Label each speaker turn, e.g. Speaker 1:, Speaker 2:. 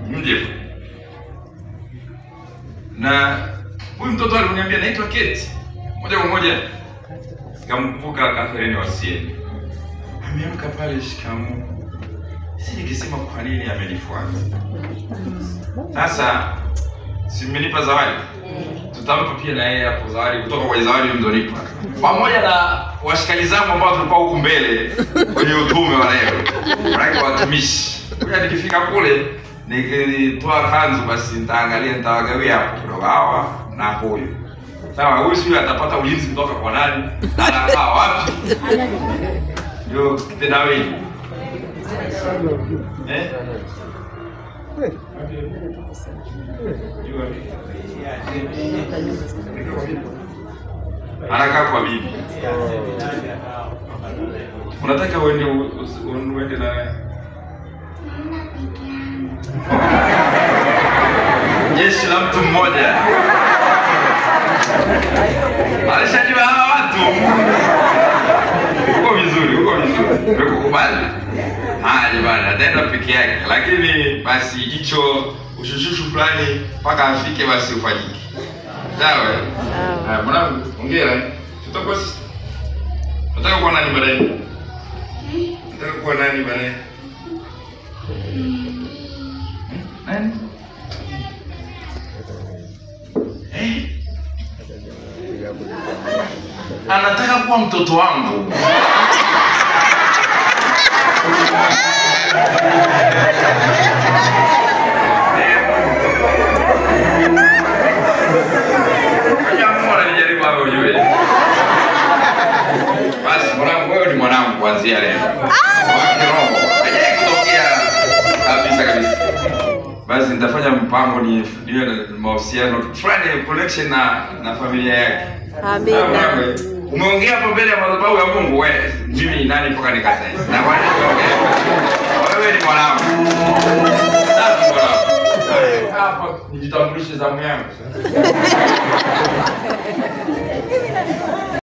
Speaker 1: Ndiyo. Na huyu mtoto aliniambia naitwa Kate. Moja kwa moja nikamkumbuka Catherine Wasieni. Ameamka pale shikamoo. Si nikisema kwa nini amenifuata. Sasa si mmenipa zawadi. Tutampa pia na yeye hapo zawadi kutoka kwa zawadi mlizonipa. Pamoja na washikaji zangu ambao tulikuwa huku mbele kwenye utume wa leo. Maana watumishi. Kwa nikifika kule nikitoa kanzu basi nitaangalia nitawagawia hapo kidogo hawa na huyu. Sawa, huyu atapata ulinzi kutoka kwa nani? Anakaa wapi? Yo, tena wewe. Anakaa kwa bibi. Unataka uende na jeshi la mtu mmoja. Alishajua hawa watu. Uko vizuri. Nimekukubali. Haya bwana, ataenda peke yake. Lakini basi hicho ushushushu fulani mpaka afike basi ufanyike. Sawa? Sawa. Mwanangu, hongera. Tutakuwa sisi. Nataka kuwa nani baadaye? Nataka kuwa nani baadaye? Nani? Anataka kuwa mtoto wangu. Basi mwanangu, wewe ni mwanangu kuanzia leo. Hajawahi kutokea kabisa. Basi nitafanya mpango niwe na mahusiano fulani, connection na familia yake.
Speaker 2: Amina.
Speaker 1: Umeongea hapo mbele ya madhabahu ya Mungu wewe. Mimi ni nani mpaka nikatae? Na kwa nini unaongea? Wewe ni mwanangu. Sasa mwanangu. Hapa nijitambulishe zamu yangu sasa.